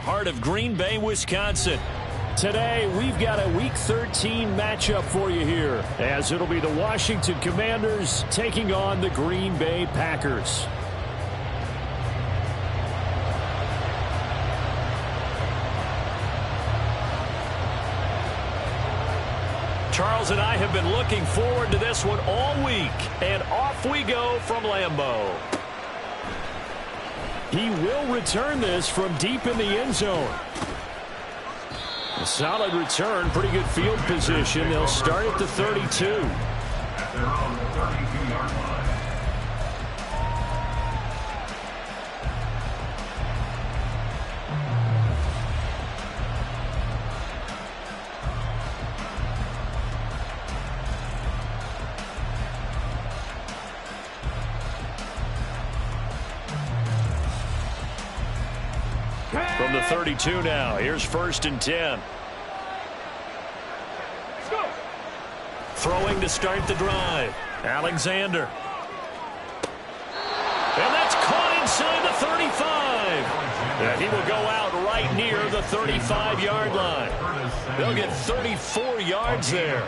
heart of Green Bay, Wisconsin. Today, we've got a Week 13 matchup for you here, as it'll be the Washington Commanders taking on the Green Bay Packers. Charles and I have been looking forward to this one all week, and off we go from Lambeau. He will return this from deep in the end zone. A solid return, pretty good field position. They'll start at the 32. From the 32 now, here's 1st and 10. Throwing to start the drive. Alexander. And that's caught inside the 35. And he will go out right near the 35-yard line. They'll get 34 yards there.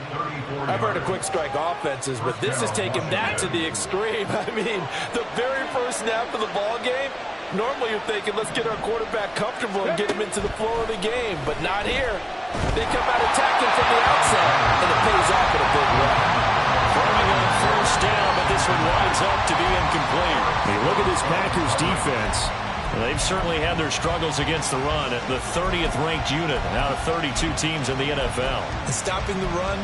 I've heard of quick strike offenses, but this is taking that to the extreme. I mean, the very first snap of the ball game, normally you're thinking, let's get our quarterback comfortable and get him into the flow of the game, but not here. They come out attacking from the outset, and it pays off in a big way. Throwing on 1st down, but this one winds up to be incomplete. I mean, look at this Packers defense. They've certainly had their struggles against the run at the 30th ranked unit out of 32 teams in the NFL. And stopping the run,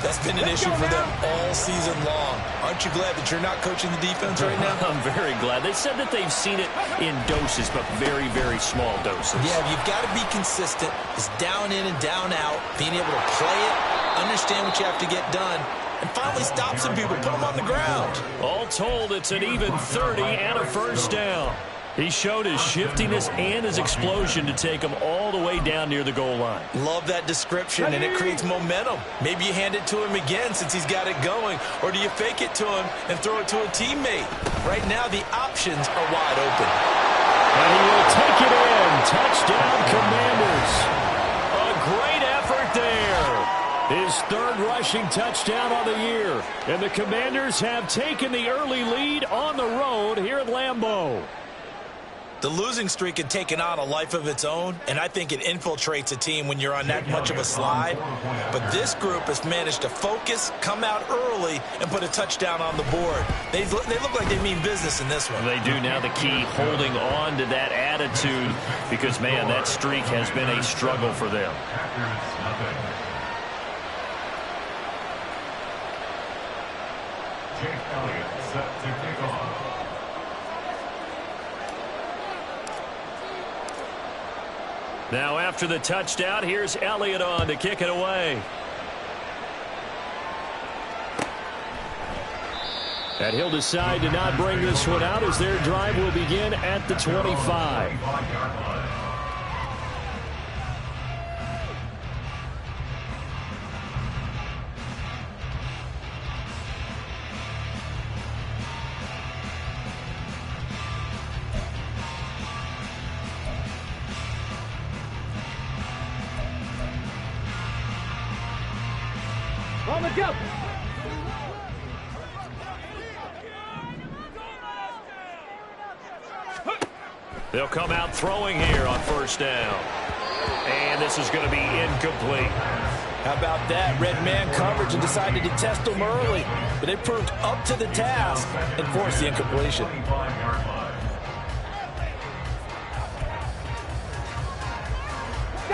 that's been an issue for them all season long. Aren't you glad that you're not coaching the defense right now? I'm very glad. They said that they've seen it in doses, but very, very small doses. Yeah, you've got to be consistent. It's down in and down out, being able to play it, understand what you have to get done, and finally stop some people, put them on the ground. All told, it's an even 30 and a 1st down. He showed his shiftiness and his explosion to take him all the way down near the goal line. Love that description, and it creates momentum. Maybe you hand it to him again since he's got it going, or do you fake it to him and throw it to a teammate? Right now, the options are wide open. And he will take it in. Touchdown, Commanders. A great effort there. His 3rd rushing touchdown on the year. And the Commanders have taken the early lead on the road here at Lambeau. The losing streak had taken on a life of its own, and I think it infiltrates a team when you're on that much of a slide. But this group has managed to focus, come out early, and put a touchdown on the board. They look like they mean business in this one. They do now. The key, holding on to that attitude, because, man, that streak has been a struggle for them. Set to kick off. Now after the touchdown, here's Elliott on to kick it away. And he'll decide to not bring this one out as their drive will begin at the 25. On the go. They'll come out throwing here on 1st down. And this is going to be incomplete. How about that? Red man coverage and decided to test them early. But they proved up to the task and forced the incompletion.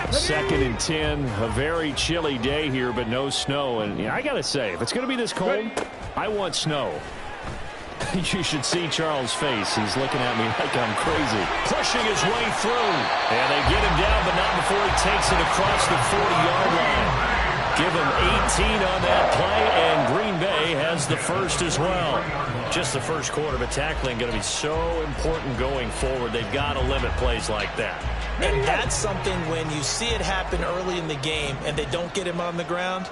2nd and 10, a very chilly day here, but no snow. And I got to say, if it's going to be this cold, I want snow. You should see Charles' face. He's looking at me like I'm crazy. Pushing his way through. And they get him down, but not before he takes it across the 40-yard line. Give him 18 on that play, and Green Bay has the 1st as well. Just the 1st quarter, but tackling going to be so important going forward. They've got to limit plays like that. And that's something when you see it happen early in the game and they don't get him on the ground,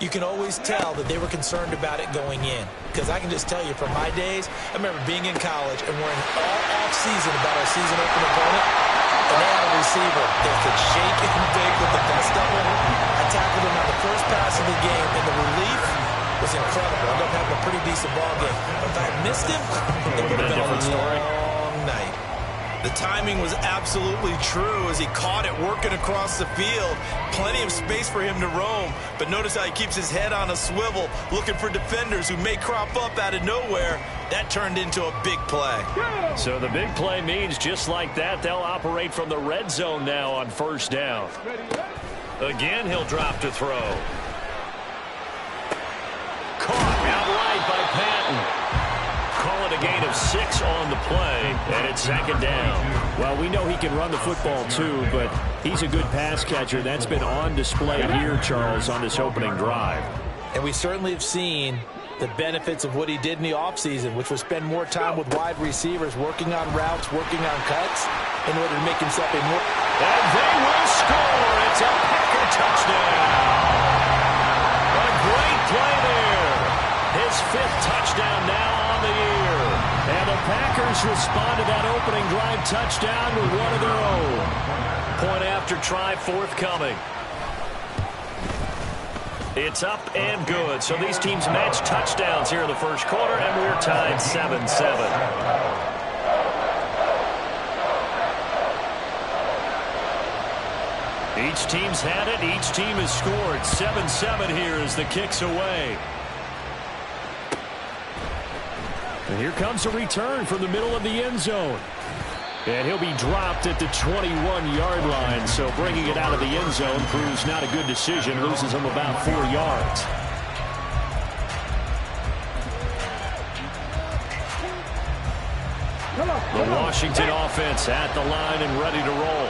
you can always tell that they were concerned about it going in. Because I can just tell you from my days, I remember being in college and worrying all off-season about our season opener opponent. And they had a receiver that could shake and bake with the best of them. I tackled him on the first pass of the game, and the relief was incredible. I ended up having a pretty decent ball game. But if I had missed him, it would have been a long night. The timing was absolutely true as he caught it working across the field. Plenty of space for him to roam. But notice how he keeps his head on a swivel, looking for defenders who may crop up out of nowhere. That turned into a big play. So the big play means just like that, they'll operate from the red zone now on first down. Again, he'll drop to throw. Caught outright by Patton. Call it a gain of 6 on the play, and it's second down. Well, we know he can run the football too, but he's a good pass catcher. That's been on display here, Charles, on this opening drive. And we certainly have seen the benefits of what he did in the offseason, which was spend more time with wide receivers, working on routes, working on cuts, in order to make himself a more... And they will score. It's a Packer touchdown. A great play there. His 5th touchdown now on the year. And the Packers respond to that opening drive touchdown with one of their own. Point after try forthcoming. It's up and good. So these teams match touchdowns here in the first quarter, and we're tied 7-7. Each team's had it. Each team has scored. 7-7 here as the kick's away. And here comes a return from the middle of the end zone. And he'll be dropped at the 21-yard line. So bringing it out of the end zone proves not a good decision. Loses him about 4 yards. The Washington offense at the line and ready to roll.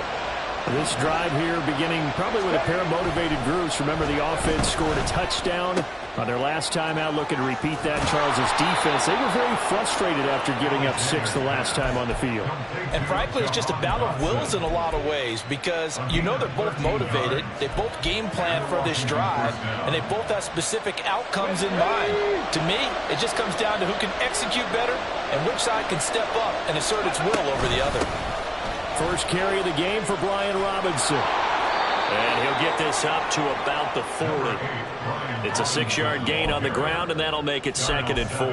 This drive here beginning probably with a pair of motivated groups. Remember, the offense scored a touchdown on their last time out. Looking to repeat that. Charles's defense, they were very frustrated after giving up 6 the last time on the field. And frankly, it's just a battle of wills in a lot of ways because you know they're both motivated. They both game plan for this drive, and they both have specific outcomes in mind. To me, it just comes down to who can execute better and which side can step up and assert its will over the other. First carry of the game for Brian Robinson. And he'll get this up to about the 40. It's a 6-yard gain on the ground, and that'll make it 2nd and 4.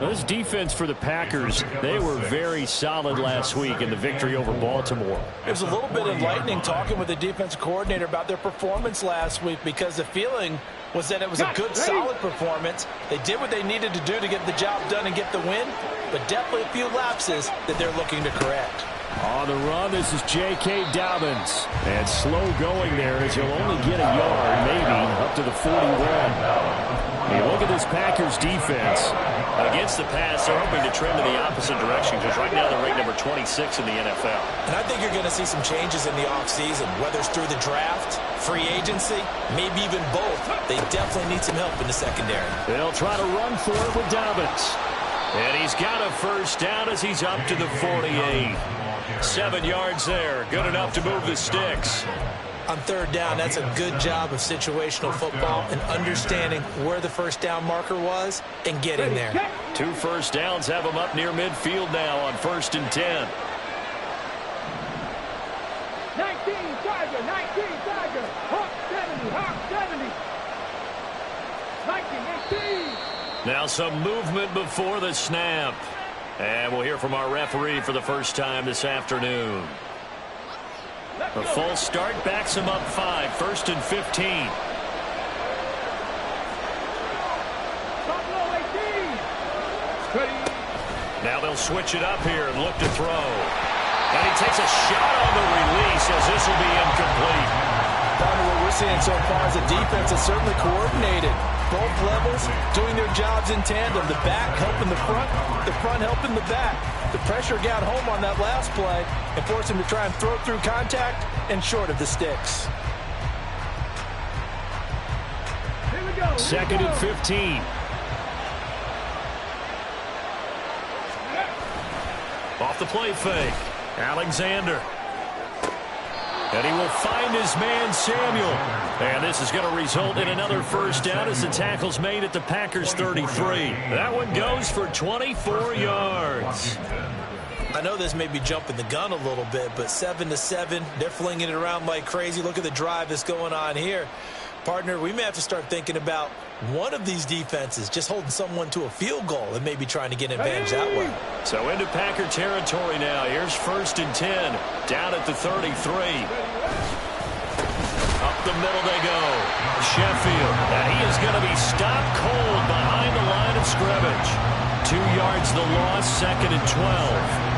Well, this defense for the Packers, they were very solid last week in the victory over Baltimore. It was a little bit enlightening talking with the defensive coordinator about their performance last week because the feeling was that it was a good, solid performance. They did what they needed to do to get the job done and get the win, but definitely a few lapses that they're looking to correct. On the run, this is J.K. Dobbins. And slow going there as he'll only get a yard, maybe, up to the 41. You look at this Packers defense. Against the pass, they're hoping to trend in the opposite direction because right now they're ranked number 26 in the NFL. And I think you're going to see some changes in the offseason, whether it's through the draft, free agency, maybe even both. They definitely need some help in the secondary. They'll try to run for it with Dobbins. And he's got a first down as he's up to the 48. 7 yards there. Good enough to move the sticks. On third down, that's a good job of situational football and understanding where the first down marker was and getting there. 2 first downs have him up near midfield now on 1st and 10. 19 Tiger, Hawk 70, 19, 18. Now some movement before the snap. And we'll hear from our referee for the first time this afternoon. A false start backs him up 5, 1st and 15. Now they'll switch it up here and look to throw. And he takes a shot on the release as this will be incomplete. What we're seeing so far is a defense that's certainly coordinated. Both levels doing their jobs in tandem. The back helping the front helping the back. The pressure got home on that last play and forced him to try and throw through contact and short of the sticks. 2nd and 15. Off the play fake. Alexander. And he will find his man, Samuel. And this is going to result in another first down as the tackle's made at the Packers' 33. That one goes for 24 yards. I know this may be jumping the gun a little bit, but 7-7, they're flinging it around like crazy. Look at the drive that's going on here. Partner, we may have to start thinking about one of these defenses just holding someone to a field goal and maybe trying to get an advantage that way. So into Packer territory now. Here's 1st and 10, down at the 33. Up the middle they go. Sheffield, and he is going to be stopped cold behind the line of scrimmage. 2 yards the loss, 2nd and 12.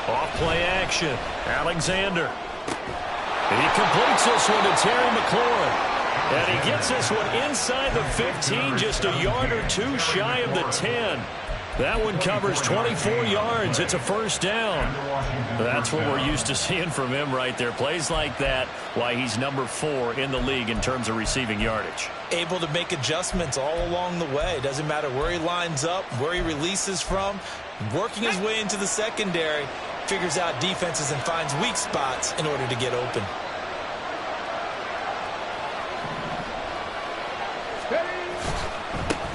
Off-play action. Alexander. He completes this one to Terry McLaurin. And he gets this one inside the 15, just a yard or two shy of the 10. That one covers 24 yards. It's a 1st down. That's what we're used to seeing from him right there. Plays like that, why he's number 4 in the league in terms of receiving yardage. Able to make adjustments all along the way. Doesn't matter where he lines up, where he releases from. Working his way into the secondary. Figures out defenses and finds weak spots in order to get open.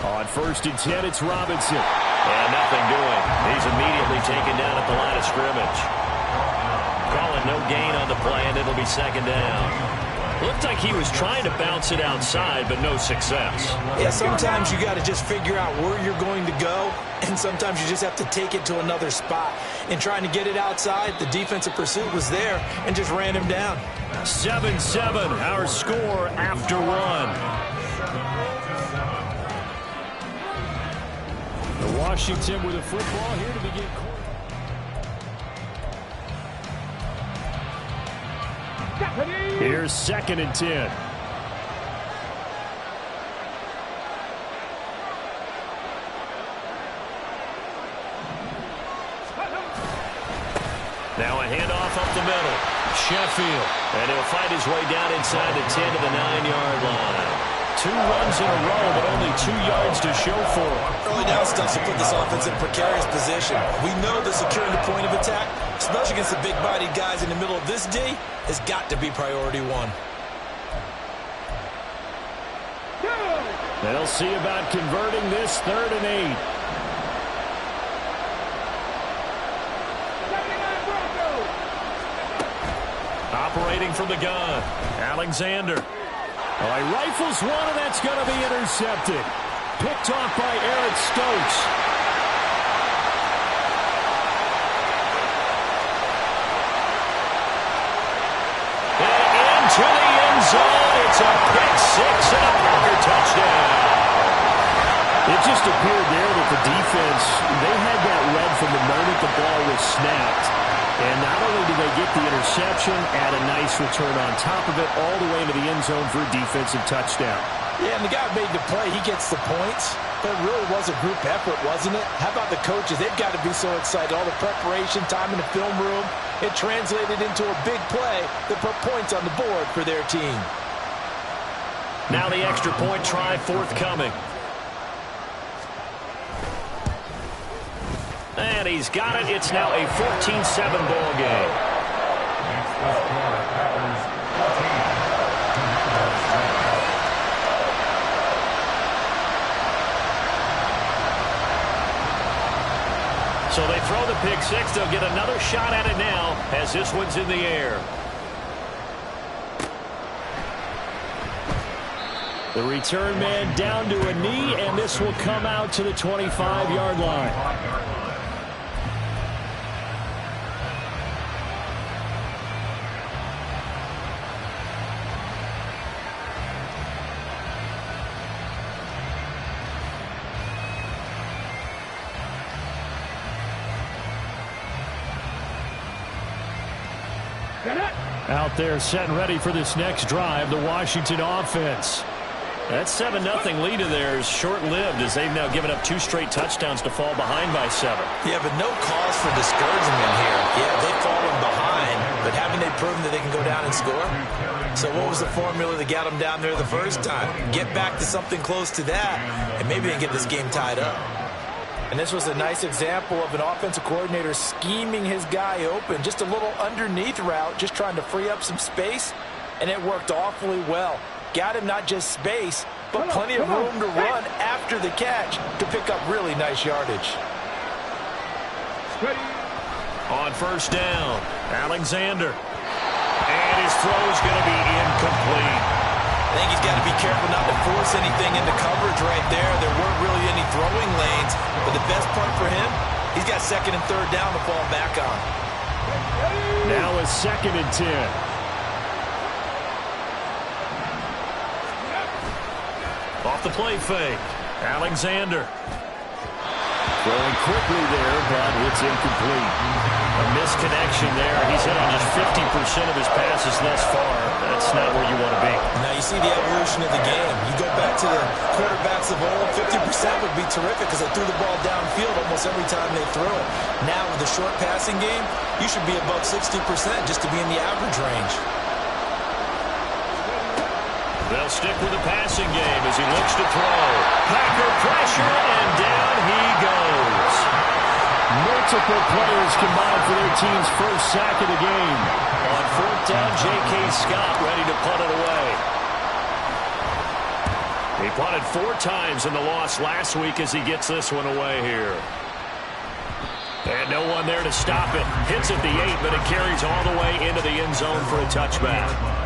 On 1st and 10, it's Robinson. And nothing doing. He's immediately taken down at the line of scrimmage. Call it no gain on the play, and it'll be 2nd down. Looked like he was trying to bounce it outside, but no success. Yeah, sometimes you got to just figure out where you're going to go, and sometimes you just have to take it to another spot. In trying to get it outside, the defensive pursuit was there and just ran him down. 7-7, our score after 1. The Washington with a football here to begin. Here's 2nd and 10. Now a handoff up the middle. Sheffield. And he'll fight his way down inside the 10 to the 9-yard line. 2 runs in a row, but only 2 yards to show for him. Early down stuff to put this offense in precarious position. We know that securing the point of attack, especially against the big-bodied guys in the middle of this D, has got to be priority 1. They'll see about converting this 3rd and 8. Operating from the gun, Alexander. Oh, he rifles one, and that's going to be intercepted. Picked off by Eric Stokes. And into the end zone. It's a pick 6 and a Packer touchdown. It just appeared there that the defense, they had that read from the moment the ball was snapped. And not only do they get the interception, add a nice return on top of it, all the way into the end zone for a defensive touchdown. Yeah, and the guy made the play. He gets the points. But it really was a group effort, wasn't it? How about the coaches? They've got to be so excited. All the preparation, time in the film room, it translated into a big play that put points on the board for their team. Now the extra point try forthcoming. And he's got it. It's now a 14-7 ball game. So they throw the pick 6. They'll get another shot at it now as this one's in the air. The return man down to a knee, and this will come out to the 25-yard line. Out there set and ready for this next drive, the Washington offense. That 7-0 lead of theirs short-lived as they've now given up 2 straight touchdowns to fall behind by 7. Yeah, but no cause for discouragement here. Yeah, they've fallen behind, but haven't they proven that they can go down and score? So what was the formula that got them down there the first time? Get back to something close to that, and maybe they can get this game tied up. And this was a nice example of an offensive coordinator scheming his guy open. Just a little underneath route, just trying to free up some space, and it worked awfully well. Got him not just space, but plenty of room to run after the catch to pick up really nice yardage. On first down, Alexander. And his throw's going to be incomplete. I think he's got to be careful not to force anything into coverage right there. There weren't really any throwing lanes, but the best part for him, he's got 2nd and 3rd down to fall back on. Now a 2nd and 10. Off the play fake, Alexander. Throwing quickly there, but it's incomplete. A misconnection there. He's hit on just 50% of his passes thus far. That's not where you want to be. Now you see the evolution of the game. You go back to the quarterbacks of old, 50% would be terrific because they threw the ball downfield almost every time they threw it. Now with the short passing game, you should be above 60% just to be in the average range. They'll stick with the passing game as he looks to throw. Packer pressure, and down he goes. Multiple players combined for their team's first sack of the game. On 4th down, J.K. Scott ready to punt it away. He punted 4 times in the loss last week as he gets this one away here. And no one there to stop it. Hits at the 8, but it carries all the way into the end zone for a touchback.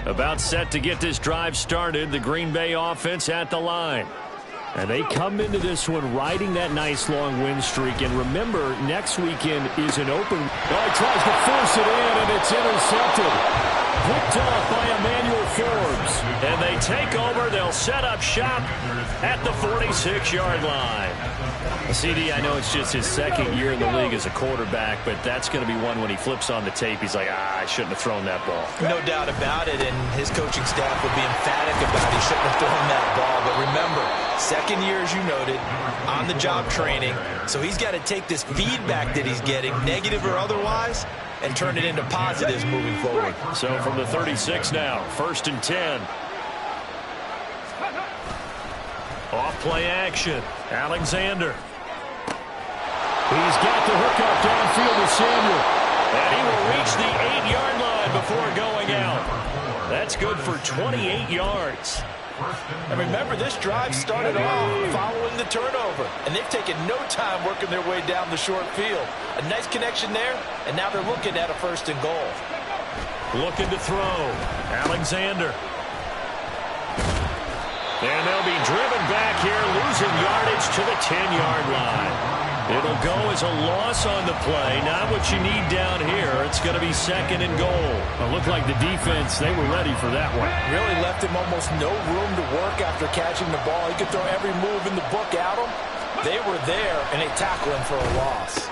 About set to get this drive started. The Green Bay offense at the line. And they come into this one riding that nice long win streak. And remember, next weekend is an open. Oh, he tries to force it in, and it's intercepted. Picked off by Emmanuel Forbes. And they take over. They'll set up shop at the 46-yard line. CD, I know it's just his 2nd year in the league as a quarterback, but that's going to be one when he flips on the tape. He's like, I shouldn't have thrown that ball. No doubt about it, and his coaching staff will be emphatic about he shouldn't have thrown that ball. But remember, 2nd year, as you noted, on-the-job training. So he's got to take this feedback that he's getting, negative or otherwise, and turn it into positives moving forward. So from the 36 now, 1st and 10. Off play action, Alexander. He's got the hookup downfield to Samuel. And he will reach the 8-yard line before going out. That's good for 28 yards. And remember, this drive started off following the turnover, and they've taken no time working their way down the short field. A nice connection there, and now they're looking at a 1st and goal. Looking to throw. Alexander. And they'll be driven back here, losing yardage to the 10-yard line. It'll go as a loss on the play. Not what you need down here. It's going to be 2nd and goal. It looked like the defense, they were ready for that one. Really left him almost no room to work after catching the ball. He could throw every move in the book at him. They were there, and they tackle him for a loss.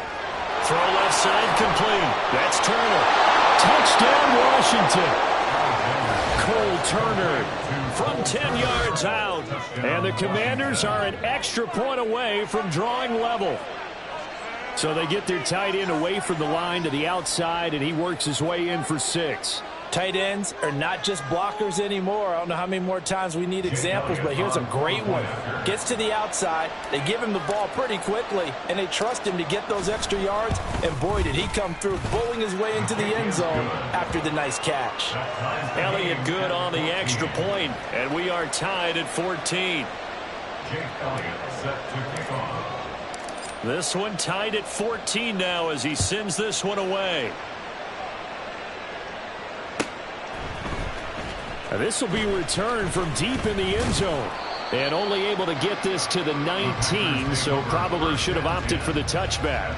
Throw left side complete. That's Turner. Touchdown, Washington. Cole Turner from 10 yards out. And the Commanders are an extra point away from drawing level. So they get their tight end away from the line to the outside, and he works his way in for 6. Tight ends are not just blockers anymore. I don't know how many more times we need examples, but here's a great one. Gets to the outside, they give him the ball pretty quickly, and they trust him to get those extra yards, and boy, did he come through, bowling his way into the end zone after the nice catch. Elliott good on the extra point, and we are tied at 14. This one tied at 14 now as he sends this one away. This will be returned from deep in the end zone. And only able to get this to the 19, so probably should have opted for the touchback.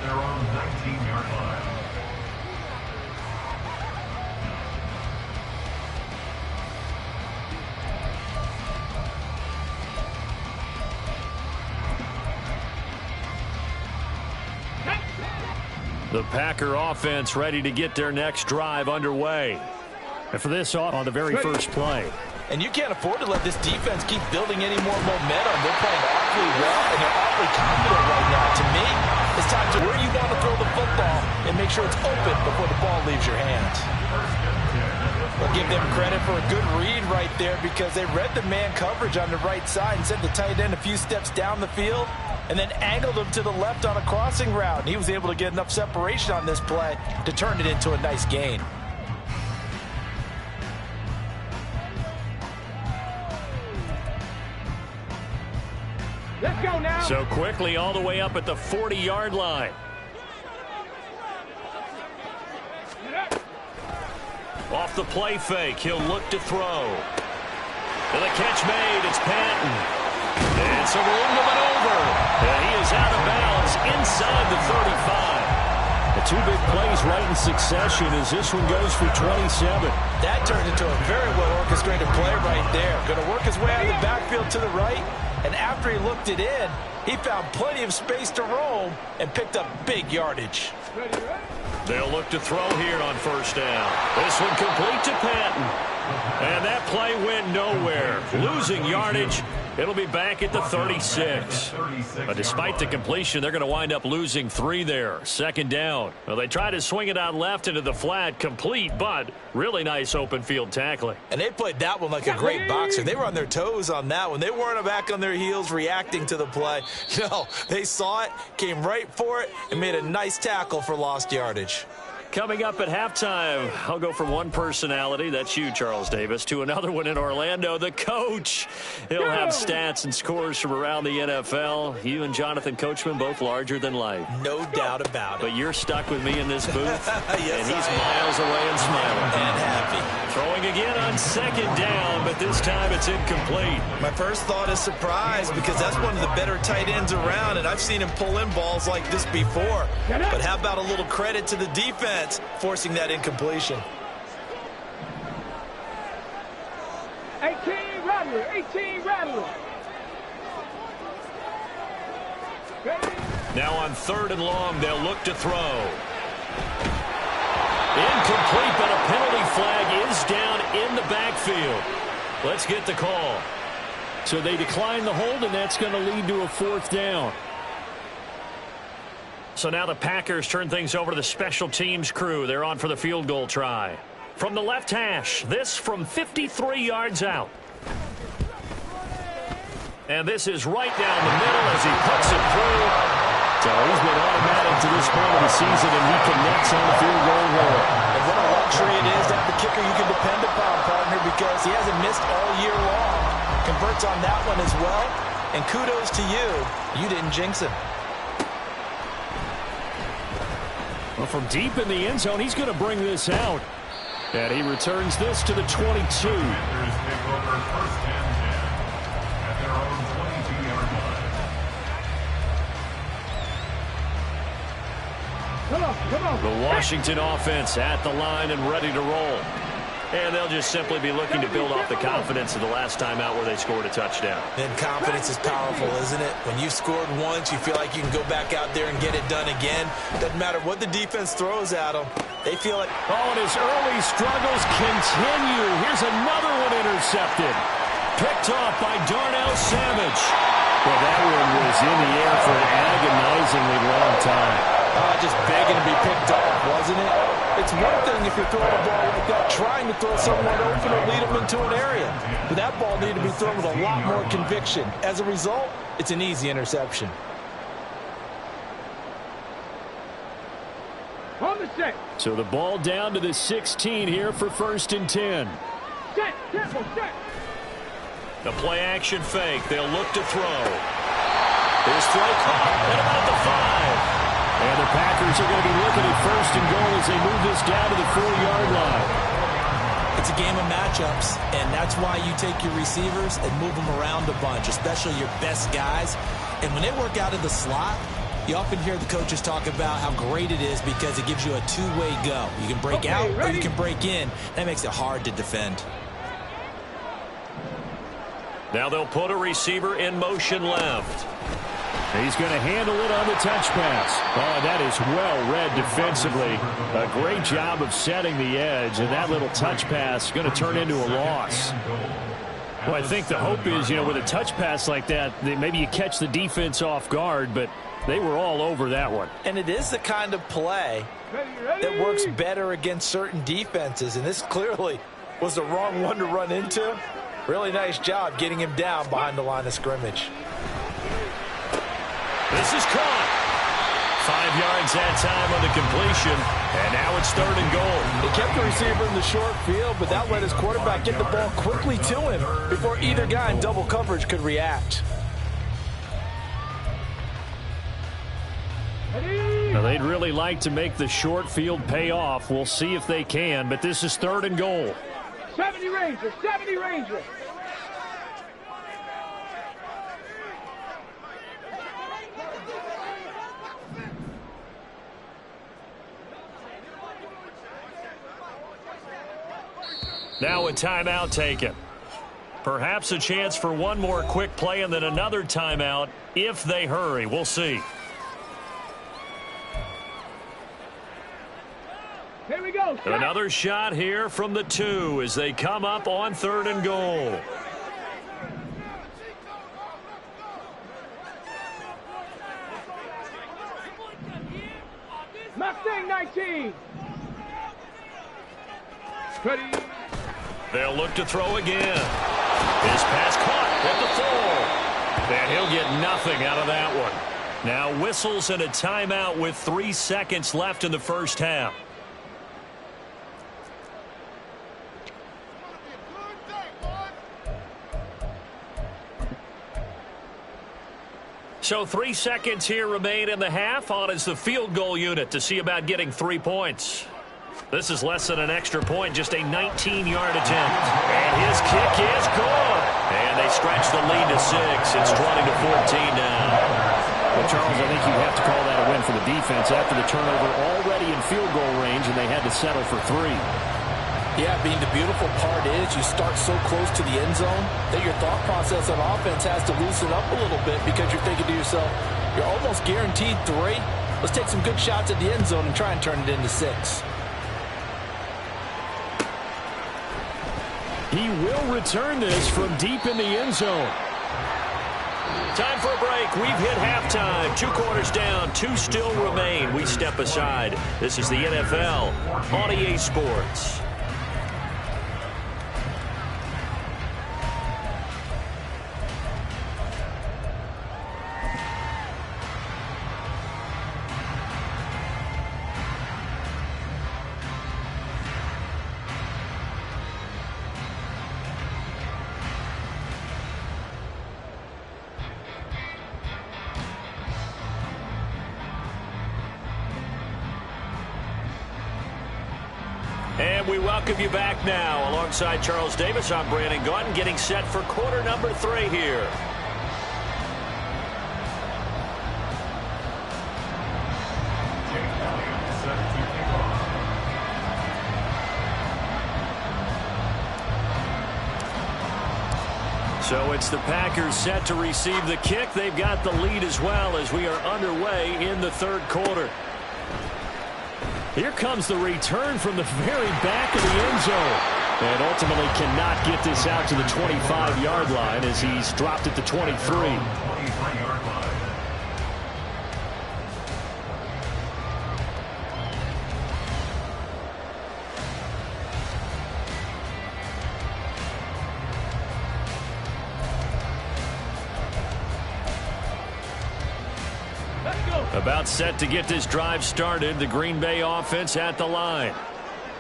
The Packer offense ready to get their next drive underway. And for this on the very first play. And you can't afford to let this defense keep building any more momentum. They're playing awfully well, and they're awfully confident right now. To me, it's time to where you want to throw the football and make sure it's open before the ball leaves your hands. I'll give them credit for a good read right there because they read the man coverage on the right side and sent the tight end a few steps down the field and then angled him to the left on a crossing route. And he was able to get enough separation on this play to turn it into a nice gain. Let's go now. So quickly all the way up at the 40-yard line. Off the play fake, he'll look to throw. And the catch made, it's Patton. And some room to maneuver. And he is out of bounds inside the 35. The two big plays right in succession as this one goes for 27. That turned into a very well-orchestrated play right there. Going to work his way out of the backfield to the right. And after he looked it in, he found plenty of space to roam and picked up big yardage. They'll look to throw here on first down. This one complete to Patton. And that play went nowhere. Losing yardage. It'll be back at the 36. But despite the completion, they're going to wind up losing 3 there. Second down. Well, they try to swing it out left into the flat. Complete, but really nice open field tackling. And they played that one like a great boxer. They were on their toes on that one. They weren't back on their heels reacting to the play. No, they saw it, came right for it, and made a nice tackle for lost yardage. Coming up at halftime, I'll go from one personality, that's you, Charles Davis, to another one in Orlando, the coach. He'll have stats and scores from around the NFL. You and Jonathan Coachman both larger than life. No doubt about it. But you're stuck with me in this booth, yes, and he's miles away and smiling. And happy. Throwing again on second down, but this time it's incomplete. My first thought is surprise because that's one of the better tight ends around, and I've seen him pull in balls like this before. But how about a little credit to the defense forcing that incompletion? 18 Rattler, 18 Rattler. Now on third and long, they'll look to throw. Incomplete, but a penalty flag is down in the backfield. Let's get the call. So they decline the hold, and that's going to lead to a fourth down. So now the Packers turn things over to the special teams crew. They're on for the field goal try. From the left hash, this from 53 yards out. And this is right down the middle as he puts it through. So he's been automatic to this point of the season, and he connects on the field goal hole. And what a luxury it is to have the kicker you can depend upon, partner, because he hasn't missed all year long. Converts on that one as well. And kudos to you. You didn't jinx him. Well, from deep in the end zone, he's going to bring this out. And he returns this to the 22. Come on. The Washington offense at the line and ready to roll. And they'll just simply be looking to build off the confidence of the last time out where they scored a touchdown. And confidence is powerful, isn't it? When you've scored once, you feel like you can go back out there and get it done again. Doesn't matter what the defense throws at them. They feel like... Oh, and his early struggles continue. Here's another one intercepted. Picked off by Darnell Savage. Well, that one was in the air for an agonizingly long time. Just begging to be picked off, wasn't it? It's one thing if you're throwing a ball like that, trying to throw someone open or lead them into an area. But that ball needed to be thrown with a lot more conviction. As a result, it's an easy interception. On the set. So the ball down to the 16 here for 1st and 10. Set. Tempo, set. The play action fake. They'll look to throw. His throw caught at about the 5. And the Packers are going to be looking at 1st and goal as they move this down to the 4-yard line. It's a game of matchups, and that's why you take your receivers and move them around a bunch, especially your best guys. And when they work out of the slot, you often hear the coaches talk about how great it is because it gives you a two-way go. You can break out or you can break in. That makes it hard to defend. Now they'll put a receiver in motion left. He's going to handle it on the touch pass. Oh, that is well read defensively. A great job of setting the edge, and that little touch pass is going to turn into a loss. Well, I think the hope is, with a touch pass like that, maybe you catch the defense off guard, but they were all over that one. And it is the kind of play that works better against certain defenses, and this clearly was the wrong one to run into. Really nice job getting him down behind the line of scrimmage. This is caught. 5 yards that time on the completion, and now it's 3rd and goal. He kept the receiver in the short field, but that let his quarterback get the ball quickly to him before either guy in double coverage could react. Now, they'd really like to make the short field pay off. We'll see if they can, but this is 3rd and goal. 70 Ranger, 70 Ranger. Now a timeout taken. Perhaps a chance for one more quick play and then another timeout if they hurry. We'll see. Here we go. Another shot here from the 2 as they come up on 3rd and goal. Mustang 19. Ready. They'll look to throw again. His pass caught at the 4. And he'll get nothing out of that one. Now whistles and a timeout with 3 seconds left in the first half. So 3 seconds here remain in the half. On is the field goal unit to see about getting 3 points. This is less than an extra point, just a 19-yard attempt. And his kick is good. And they stretch the lead to 6. It's 20-14 now. Well, Charles, I think you have to call that a win for the defense after the turnover already in field goal range, and they had to settle for 3. Yeah, Bean, the beautiful part is you start so close to the end zone that your thought process on offense has to loosen up a little bit because you're thinking to yourself, you're almost guaranteed 3. Let's take some good shots at the end zone and try and turn it into 6. He will return this from deep in the end zone. Time for a break. We've hit halftime. 2 quarters down. 2 still remain. We step aside. This is the NFL on EA Sports. And we welcome you back now. Alongside Charles Davis, I'm Brandon Gaudin, getting set for quarter number 3 here. So it's the Packers set to receive the kick. They've got the lead as well as we are underway in the 3rd quarter. Here comes the return from the very back of the end zone. And ultimately cannot get this out to the 25-yard line as he's dropped at the 23. About set to get this drive started. The Green Bay offense at the line.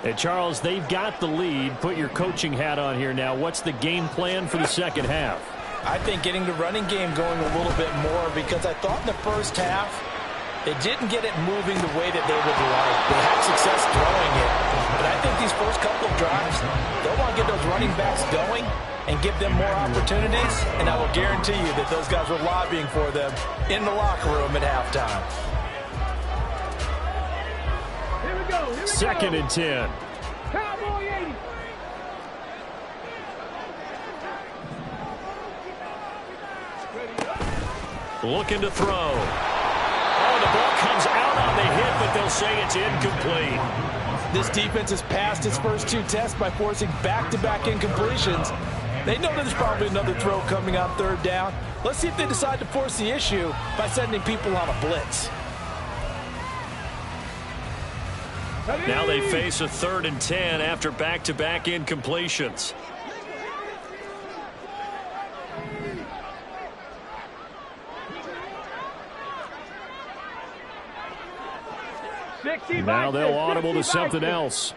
And Charles, they've got the lead. Put your coaching hat on here now. What's the game plan for the second half? I think getting the running game going a little bit more because I thought in the first half they didn't get it moving the way that they would like. They had success throwing it. But I think these first couple of drives, they'll want to get those running backs going and give them more opportunities, and I will guarantee you that those guys were lobbying for them in the locker room at halftime. Here we go. Here we 2nd go. and 10. Cowboy 80. Looking to throw. Oh, the ball comes out on the hit, but they'll say it's incomplete. This defense has passed its first 2 tests by forcing back-to-back incompletions. They know there's probably another throw coming on 3rd down. Let's see if they decide to force the issue by sending people on a blitz. Now they face a 3rd and 10 after back-to-back incompletions. Now they'll audible to something else.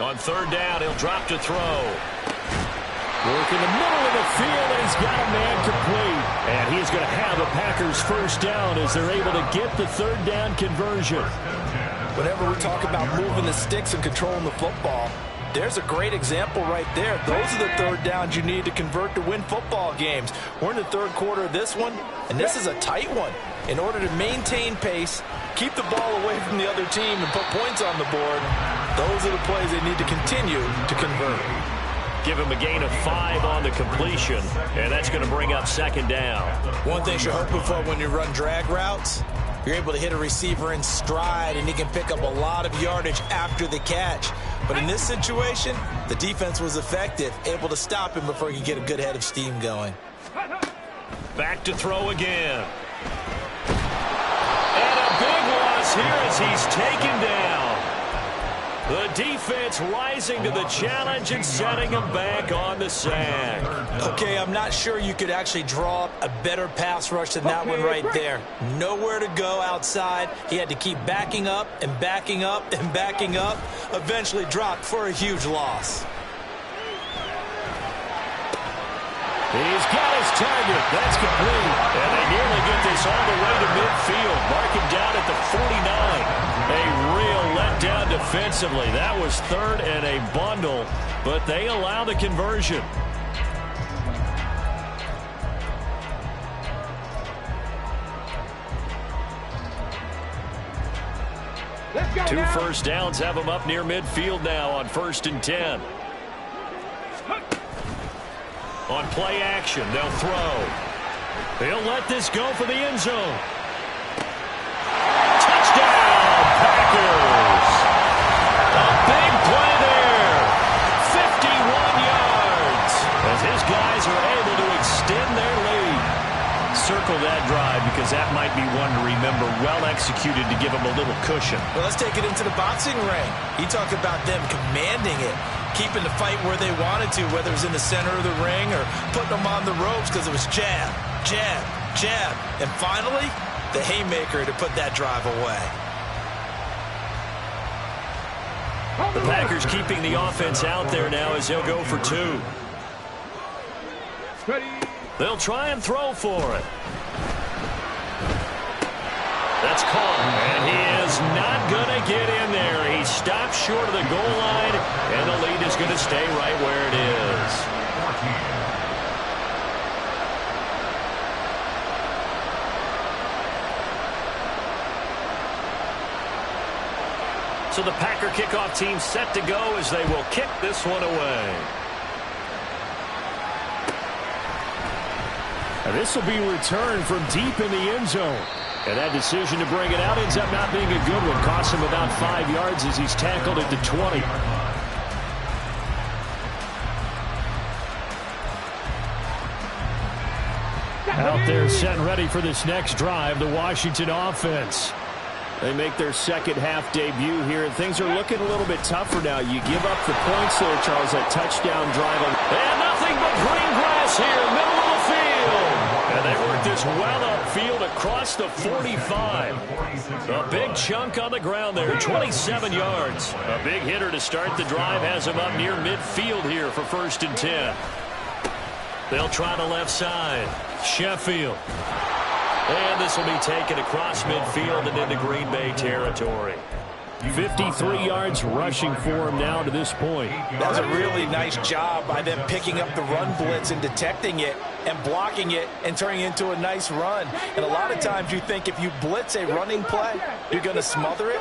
On 3rd down, he'll drop to throw. Work in the middle of the field, and he's got a man complete. And he's going to have the Packers' first down as they're able to get the 3rd down conversion. Whenever we talk about moving the sticks and controlling the football, there's a great example right there. Those are the 3rd downs you need to convert to win football games. We're in the 3rd quarter of this one, and this is a tight one. In order to maintain pace, keep the ball away from the other team, and put points on the board, those are the plays they need to continue to convert. Give him a gain of 5 on the completion, and that's going to bring up 2nd down. One thing you're hoping for when you run drag routes, you're able to hit a receiver in stride, and he can pick up a lot of yardage after the catch. But in this situation, the defense was effective, able to stop him before he could get a good head of steam going. Back to throw again. And a big loss here as he's taken down. The defense rising to the challenge and setting him back on the sack. Okay, I'm not sure you could actually draw up a better pass rush than that one right there. Nowhere to go outside. He had to keep backing up and backing up and backing up. Eventually dropped for a huge loss. He's got his target. That's complete. And they nearly get this all the way to midfield. Mark him down at the 49. A real letdown defensively. That was 3rd and a bundle, but they allow the conversion. Two first downs have them up near midfield now on 1st and 10. On play action, they'll throw. He'll let this go for the end zone. Touchdown, Packers! A big play there. 51 yards. As his guys are able to extend their lead. Circle that drive because that might be one to remember. Well executed to give them a little cushion. Well, let's take it into the boxing ring. You talk about them commanding it, keeping the fight where they wanted to, whether it was in the center of the ring or putting them on the ropes because it was jab, jab, jab. And finally, the haymaker to put that drive away. The Packers keeping the offense out there now as they'll go for 2. They'll try and throw for it. That's caught, and he is not going to get in there. He stopped short of the goal line, and the lead is going to stay right where it is. So the Packer kickoff team set to go as they will kick this one away. And this will be returned from deep in the end zone. And that decision to bring it out ends up not being a good one. Costs him about 5 yards as he's tackled at the 20. Out there set and ready for this next drive, the Washington offense. They make their second half debut here, and things are looking a little bit tougher now. You give up the points there, Charles, that touchdown drive. And nothing but green grass here, middle of the field. And they work this well upfield across the 45. A big chunk on the ground there, 27 yards. A big hitter to start the drive has him up near midfield here for 1st and 10. They'll try the left side. Sheffield. And this will be taken across midfield and into Green Bay territory. 53 yards rushing for him now to this point. That was a really nice job by them picking up the run blitz and detecting it and blocking it and turning it into a nice run. And a lot of times you think if you blitz a running play, you're going to smother it.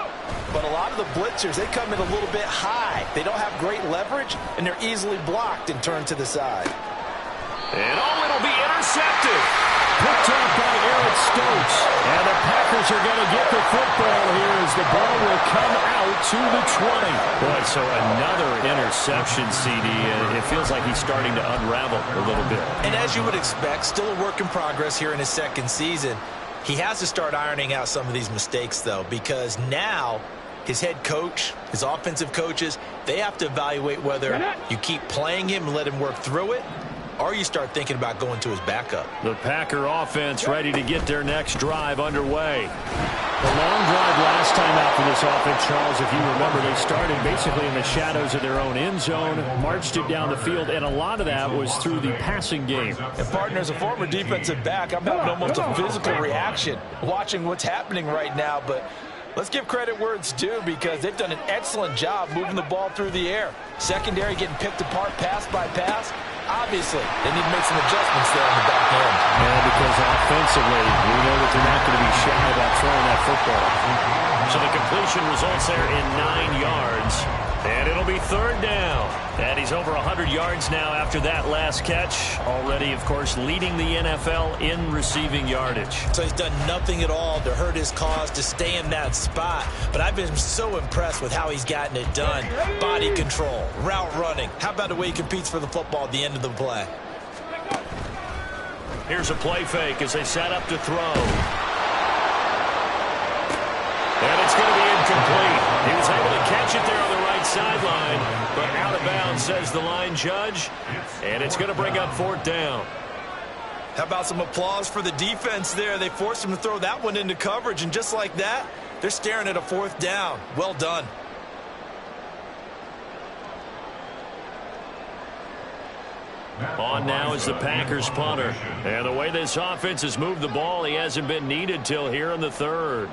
But a lot of the blitzers, they come in a little bit high. They don't have great leverage, and they're easily blocked and turned to the side. And it'll be intercepted. Picked up by Eric Stokes. And the Packers are going to get the football here as the ball will come out to the 20. Boy, so another interception, CD. And it feels like he's starting to unravel a little bit. And as you would expect, still a work in progress here in his second season. He has to start ironing out some of these mistakes, though, because now his head coach, his offensive coaches, they have to evaluate whether you keep playing him and let him work through it, or you start thinking about going to his backup. The Packer offense ready to get their next drive underway. The long drive last time out for this offense, Charles, if you remember, they started basically in the shadows of their own end zone, marched it down the field, and a lot of that was through the passing game. And partner, as a former defensive back, I'm having almost a physical reaction watching what's happening right now, but let's give credit where it's due because they've done an excellent job moving the ball through the air. Secondary getting picked apart pass by pass. Obviously, they need to make some adjustments there on the back end. And because offensively, we know that they're not going to be shy about throwing that football. So the completion results there in 9 yards. And it'll be third down. And he's over 100 yards now after that last catch. Already, of course, leading the NFL in receiving yardage. So he's done nothing at all to hurt his cause, to stay in that spot. But I've been so impressed with how he's gotten it done. Body control, route running. How about the way he competes for the football at the end of the play? Here's a play fake as they set up to throw. And it's going to be incomplete. He was able to catch it there on the right sideline, but out of bounds, says the line judge. And it's going to bring up fourth down. How about some applause for the defense there? They forced him to throw that one into coverage, and just like that, they're staring at a fourth down. Well done. On now is the Packers punter. And the way this offense has moved the ball, he hasn't been needed till here in the third.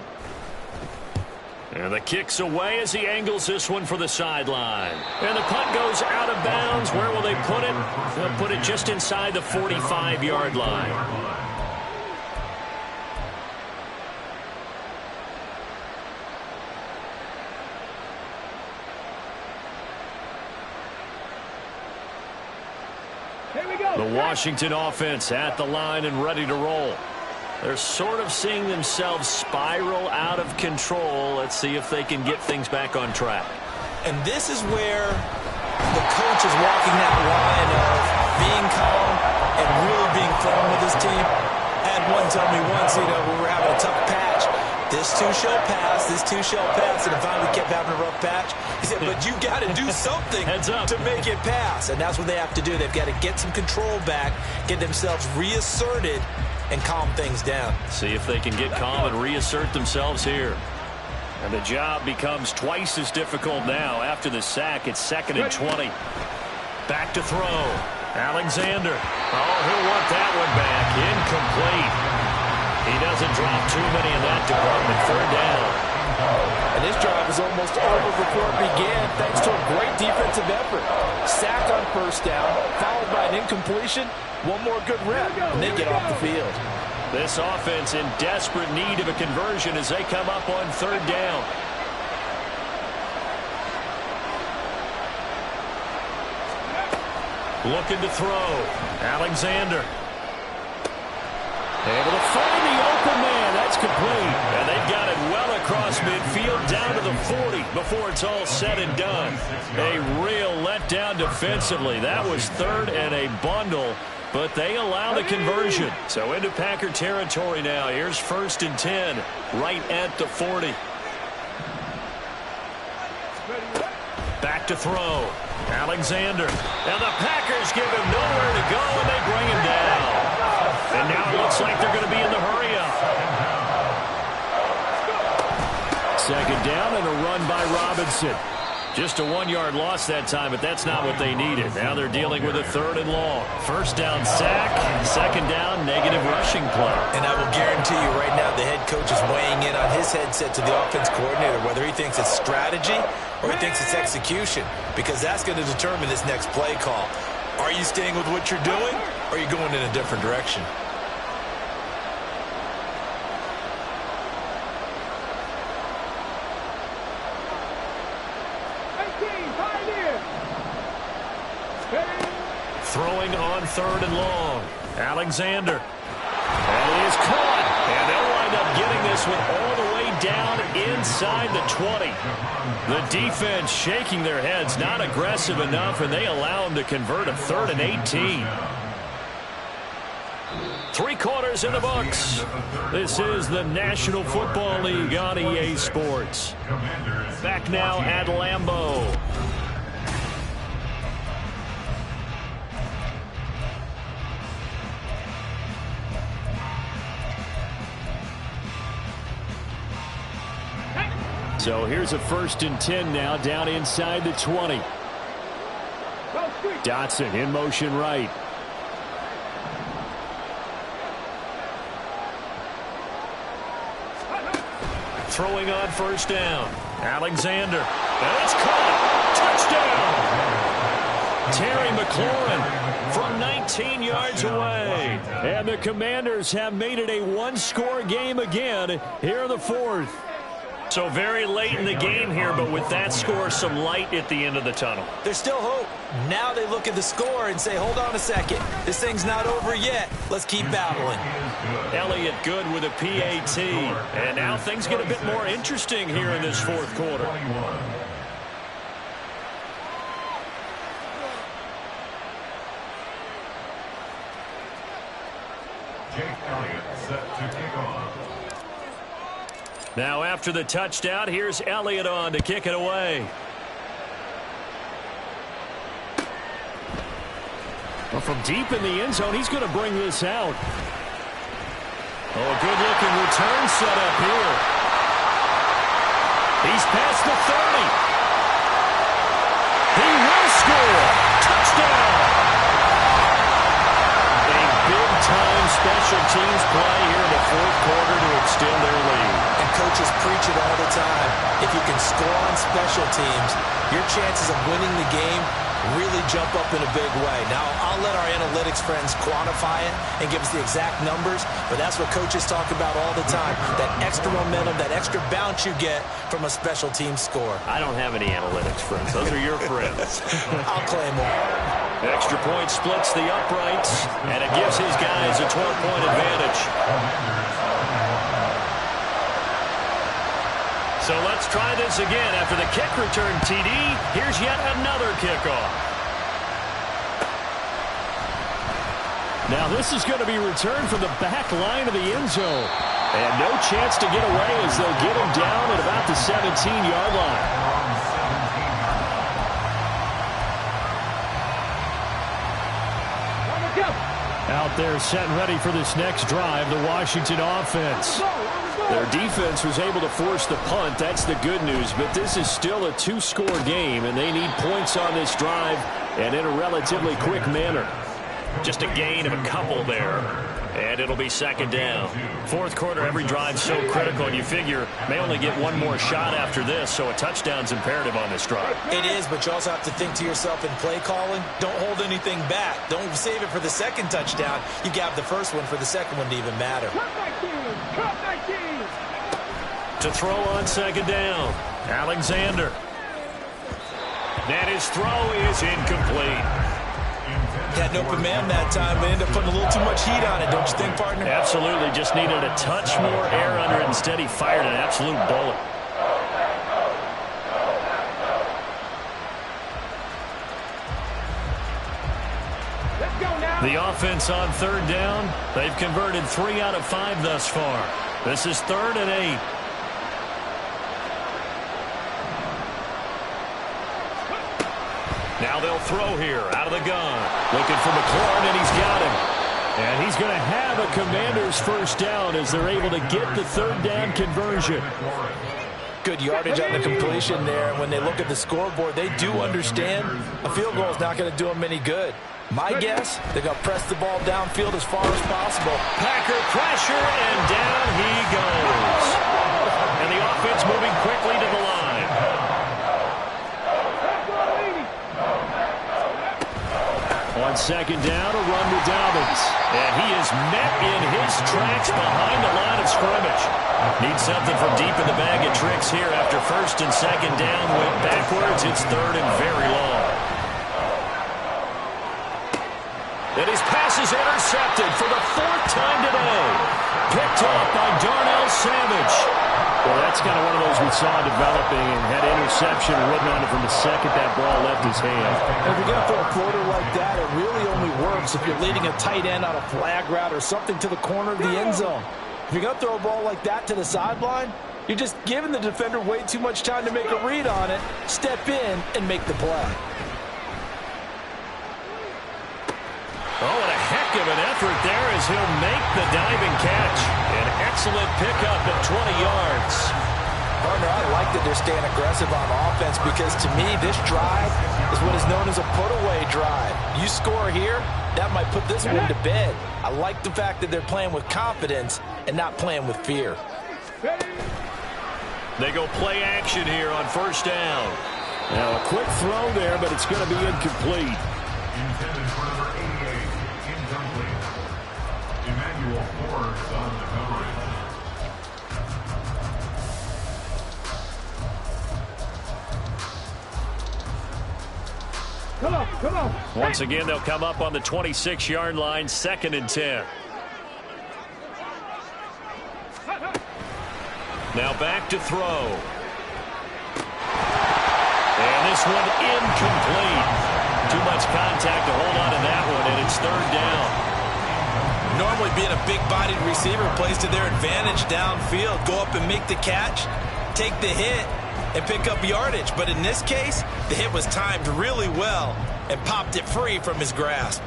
And the kick's away as he angles this one for the sideline. And the punt goes out of bounds. Where will they put it? They'll put it just inside the 45-yard line. Here we go. The Washington offense at the line and ready to roll. They're sort of seeing themselves spiral out of control. Let's see if they can get things back on track. And this is where the coach is walking that line of being calm and really being firm with his team. I had one tell me once, we were having a tough patch. This too shall pass, this too shall pass. And finally we kept having a rough patch. He said, but you got to do something to make it pass. And that's what they have to do. They've got to get some control back, get themselves reasserted, and calm things down. See if they can get calm and reassert themselves here. And the job becomes twice as difficult now. After the sack, it's 2nd and 20. Back to throw. Alexander. Oh, he'll want that one back. Incomplete. He doesn't drop too many in that department. Third down. And this drive is almost over before it began, thanks to a great defensive effort. Sack on first down, followed by an incompletion. One more good rep, and they get off the field. This offense in desperate need of a conversion as they come up on third down. Looking to throw. Alexander. Able to find the open man. That's complete. And they've got it well across midfield down to the 40 before it's all said and done. A real letdown defensively. That was third and a bundle, but they allow the conversion. So into Packer territory now. Here's 1st and 10 right at the 40. Back to throw. Alexander. And the Packers give him nowhere to go, and they bring him down. And now it looks like they're going to be in the hurry-up. 2nd down and a run by Robinson. Just a 1-yard loss that time, but that's not what they needed. Now they're dealing with a 3rd and long. First down sack, 2nd down negative rushing play. And I will guarantee you right now the head coach is weighing in on his headset to the offense coordinator, whether he thinks it's strategy or he thinks it's execution, because that's going to determine this next play call. Are you staying with what you're doing, or are you going in a different direction? Throwing on 3rd and long. Alexander. And he is caught. And they'll wind up getting this one all the way down inside the 20. The defense shaking their heads, not aggressive enough, and they allow them to convert a 3rd and 18. 3 quarters in the books. This is the National Football League on EA Sports. Back now at Lambeau. So here's a 1st and 10 now, down inside the 20. Dotson in motion right. Throwing on 1st down. Alexander. And it's caught. Touchdown. Terry McLaurin from 19 yards away. And the Commanders have made it a 1-score game again here in the 4th. So very late in the game here, but with that score, some light at the end of the tunnel. There's still hope. Now they look at the score and say, hold on a second. This thing's not over yet. Let's keep battling. Elliott good with a PAT. And now things get a bit more interesting here in this 4th quarter. Now after the touchdown, here's Elliott on to kick it away. Well, from deep in the end zone, he's going to bring this out. Oh, a good-looking return set up here. He's past the 30. He will score. Touchdown. A big-time special teams play here in the 4th quarter to extend their lead. And coaches preach it all the time. If you can score on special teams, your chances of winning the game really jump up in a big way. Now, I'll let our analytics friends quantify it and give us the exact numbers, but that's what coaches talk about all the time, that extra momentum, that extra bounce you get from a special team score. I don't have any analytics friends. Those are your friends. I'll claim them. Extra point splits the uprights, and it gives his guys a 12-point advantage. So let's try this again. After the kick return TD, here's yet another kickoff. Now this is going to be returned from the back line of the end zone. And no chance to get away as they'll get him down at about the 17-yard line. Out there set and ready for this next drive, the Washington offense. Their defense was able to force the punt. That's the good news, but this is still a 2-score game, and they need points on this drive and in a relatively quick manner. Just a gain of a couple there, and it'll be 2nd down. 4th quarter, every drive's so critical, and you figure may only get one more shot after this, so a touchdown's imperative on this drive. It is, but you also have to think to yourself in play calling, don't hold anything back. Don't save it for the 2nd touchdown. You got the 1st one for the 2nd one to even matter. To throw on 2nd down, Alexander. And his throw is incomplete. Had an open man that time, but ended up putting a little too much heat on it, don't you think, partner? Absolutely. Just needed a touch more air under it. Instead, he fired an absolute bullet. The offense on 3rd down. They've converted 3 out of 5 thus far. This is 3rd and 8. Now they'll throw here out of the gun. Looking for McLaurin, and he's got him. And he's going to have a Commanders 1st down as they're able to get the 3rd down conversion. Good yardage on the completion there. When they look at the scoreboard, they do understand a field goal is not going to do them any good. My guess, they're going to press the ball downfield as far as possible. Packer pressure, and down he goes. And the offense moving quickly to the line. On second down, a run with Dobbins. And he is met in his tracks behind the line of scrimmage. Needs something from deep in the bag of tricks here after first and second down. Went backwards. It's third and very long. And his pass is intercepted for the fourth time today. Picked up by Darnell Savage. Well, that's kind of one of those we saw developing and had interception written on it from the second that ball left his hand. If you're going to throw a floater like that, it really only works if you're leading a tight end on a flag route or something to the corner of the end zone. If you're going to throw a ball like that to the sideline, you're just giving the defender way too much time to make a read on it, step in, and make the play. Oh, and a heck of an effort there as he'll make the diving catch. An excellent pickup at 20 yards. Partner, I like that they're staying aggressive on offense because, to me, this drive is what is known as a put-away drive. You score here, that might put this one to bed. I like the fact that they're playing with confidence and not playing with fear. They go play action here on first down. Now, a quick throw there, but it's going to be incomplete. Intended for number 88, incomplete. Emmanuel Forbes on the coverage. Come on, come on. Once again, they'll come up on the 26-yard line, 2nd and 10. Now back to throw. And this one incomplete. Too much contact to hold on to that one, and it's third down. Normally being a big-bodied receiver plays to their advantage downfield. Go up and make the catch, take the hit, and pick up yardage. But in this case, the hit was timed really well and popped it free from his grasp.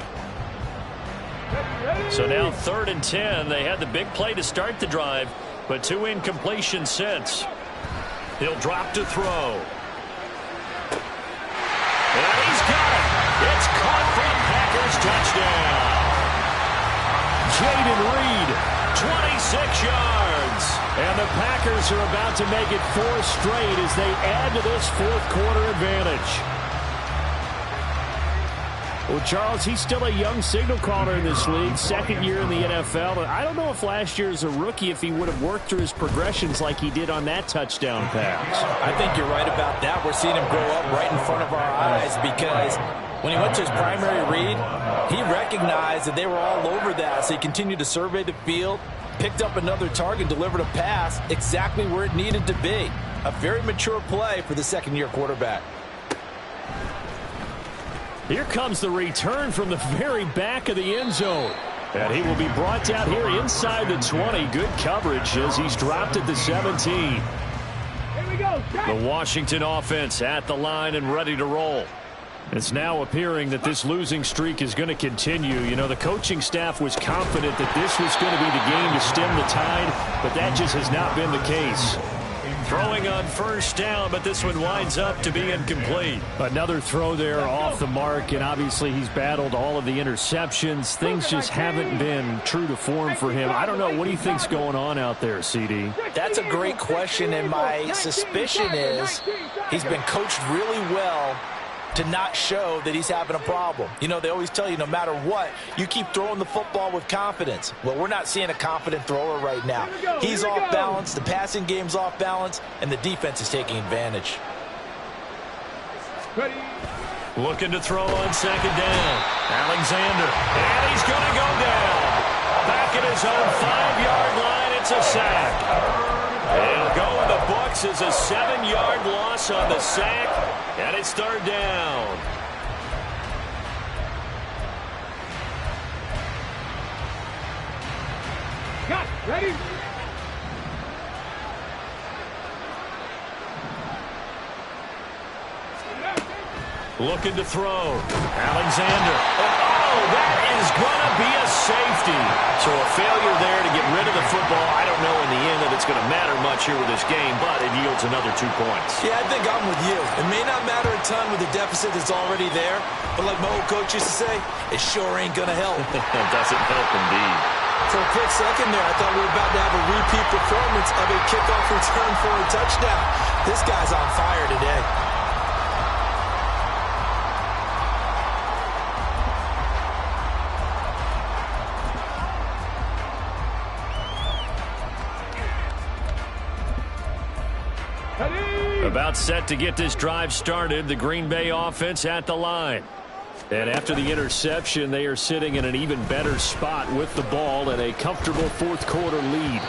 So now 3rd and 10. They had the big play to start the drive, but 2 incompletions since. He'll drop to throw. And he's got it. It's caught for a Packers touchdown. Jaden Reed, 26 yards. and the Packers are about to make it 4 straight as they add to this fourth quarter advantage. Well, Charles, he's still a young signal caller in this league, 2nd year in the NFL. And I don't know if last year as a rookie, if he would have worked through his progressions like he did on that touchdown pass. I think you're right about that. We're seeing him grow up right in front of our eyes because when he went to his primary read, he recognized that they were all over that. So he continued to survey the field, picked up another target, delivered a pass exactly where it needed to be. A very mature play for the 2nd-year quarterback. Here comes the return from the very back of the end zone. And he will be brought down here inside the 20. Good coverage as he's dropped at the 17. Here we go. The Washington offense at the line and ready to roll. It's now appearing that this losing streak is going to continue. You know, the coaching staff was confident that this was going to be the game to stem the tide, but that just has not been the case. Throwing on first down, but this one winds up to be incomplete. Another throw there off the mark, and obviously he's battled all of the interceptions. Things just haven't been true to form for him. I don't know. What do you think's going on out there, CD? That's a great question, and my suspicion is he's been coached really well to not show that he's having a problem. You know, they always tell you no matter what, you keep throwing the football with confidence. Well, we're not seeing a confident thrower right now. He's off balance, the passing game's off balance, and the defense is taking advantage. Ready. Looking to throw on second down. Alexander, and he's going to go down. Back at his own 5-yard line, it's a sack. It'll go in the books as a 7-yard loss on the sack, and it's third down. Got ready. Looking to throw. Alexander. Oh, that is going to be a safety. So a failure there to get rid of the football, I don't know in the end that it's going to matter much here with this game, but it yields another 2 points. Yeah, I think I'm with you. It may not matter a ton with the deficit that's already there, but like my old coach used to say, it sure ain't going to help. It doesn't help indeed. For a quick second there, I thought we were about to have a repeat performance of a kickoff return for a touchdown. This guy's on fire today. About set to get this drive started, the Green Bay offense at the line. And after the interception, they are sitting in an even better spot with the ball and a comfortable fourth quarter lead.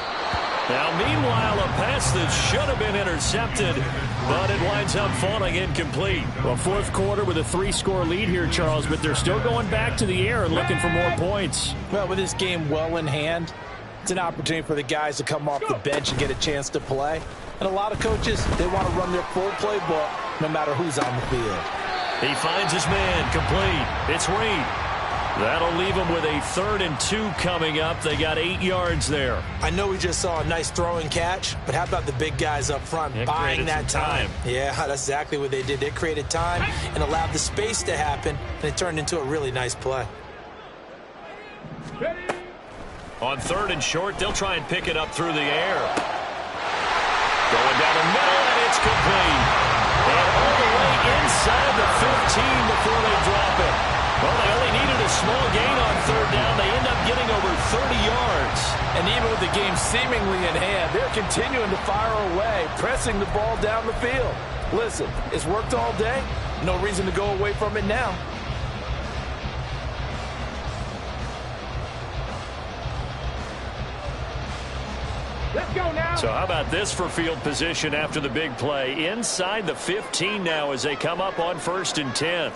Now, meanwhile, a pass that should have been intercepted, but it winds up falling incomplete. Well, fourth quarter with a 3-score lead here, Charles, but they're still going back to the air and looking for more points. Well, with this game well in hand, it's an opportunity for the guys to come off the bench and get a chance to play. And a lot of coaches, they want to run their full playbook no matter who's on the field. He finds his man, complete. It's Reed. That'll leave him with a 3rd and 2 coming up. They got 8 yards there. I know we just saw a nice throw and catch, but how about the big guys up front buying that time? Yeah, that's exactly what they did. They created time and allowed the space to happen, and it turned into a really nice play. On 3rd and short, they'll try and pick it up through the air. Going down the middle, and it's complete. And all the way inside the 15 before they drop it. Well, they only needed a small gain on 3rd down. They end up getting over 30 yards. And even with the game seemingly in hand, they're continuing to fire away, pressing the ball down the field. Listen, it's worked all day. No reason to go away from it now. Let's go now. So how about this for field position after the big play? Inside the 15 now as they come up on 1st and 10.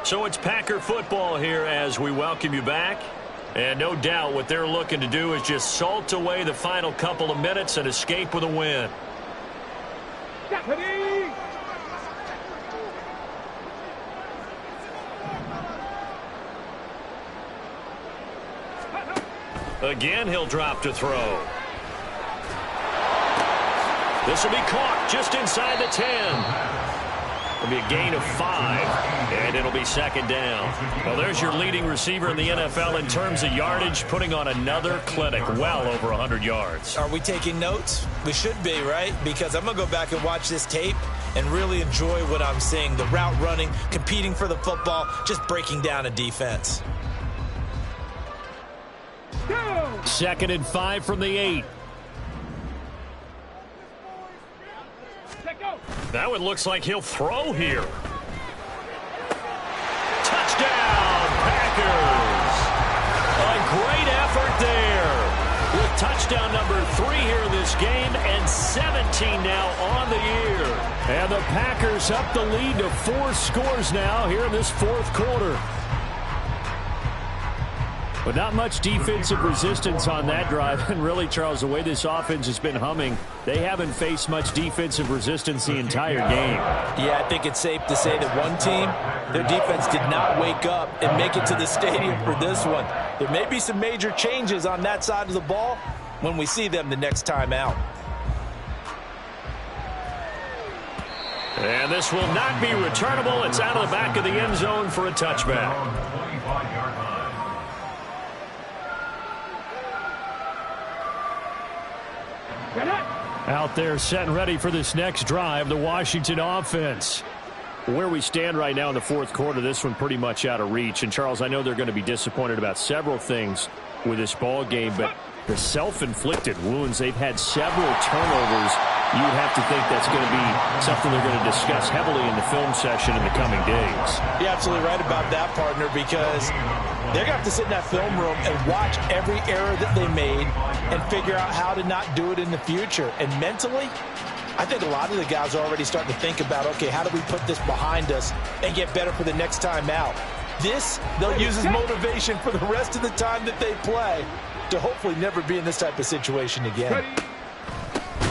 So it's Packer football here as we welcome you back. And no doubt what they're looking to do is just salt away the final couple of minutes and escape with a win. Deputy! Again, he'll drop to throw. This will be caught just inside the 10. It'll be a gain of 5, and it'll be 2nd down. Well, there's your leading receiver in the NFL in terms of yardage, putting on another clinic, well over 100 yards. Are we taking notes? We should be, right? Because I'm going to go back and watch this tape and really enjoy what I'm seeing. The route running, competing for the football, just breaking down a defense. 2nd and 5 from the 8. That one looks like he'll throw here. Touchdown, Packers! A great effort there. With touchdown number 3 here in this game and 17 now on the year. And the Packers up the lead to 4 scores now here in this fourth quarter. But not much defensive resistance on that drive. And really, Charles, the way this offense has been humming, they haven't faced much defensive resistance the entire game. Yeah, I think it's safe to say that one team, their defense did not wake up and make it to the stadium for this one. There may be some major changes on that side of the ball when we see them the next time out. And this will not be returnable. It's out of the back of the end zone for a touchback. Out there set and ready for this next drive, the Washington offense. Where we stand right now in the fourth quarter, this one pretty much out of reach. And, Charles, I know they're going to be disappointed about several things with this ball game, but the self-inflicted wounds, they've had several turnovers. You would have to think that's going to be something they're going to discuss heavily in the film session in the coming days. You're absolutely right about that, partner, because they're going to have to sit in that film room and watch every error that they made and figure out how to not do it in the future. And mentally, I think a lot of the guys are already starting to think about, okay, how do we put this behind us and get better for the next time out? This, they'll use as motivation for the rest of the time that they play to hopefully never be in this type of situation again.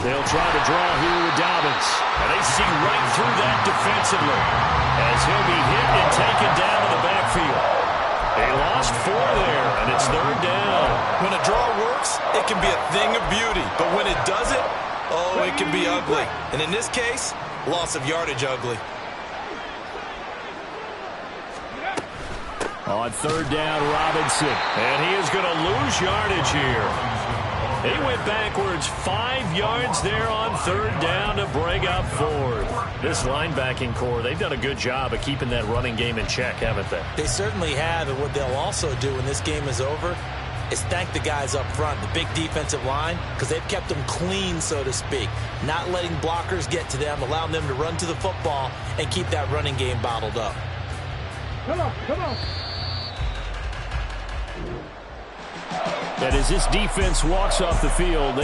They'll try to draw here with Dobbins. And they see right through that defensively. as he'll be hit and taken down to the backfield. They lost 4 there, and it's 3rd down. When a draw works, it can be a thing of beauty. But when it doesn't, oh, it can be ugly. And in this case, loss of yardage ugly. On 3rd down, Robinson. And he is going to lose yardage here. He went backwards 5 yards there on 3rd down to bring up 4th. This linebacking core, they've done a good job of keeping that running game in check, haven't they? They certainly have, and what they'll also do when this game is over is thank the guys up front, the big defensive line, because they've kept them clean, so to speak, not letting blockers get to them, allowing them to run to the football and keep that running game bottled up. Come on, come on. And as this defense walks off the field, they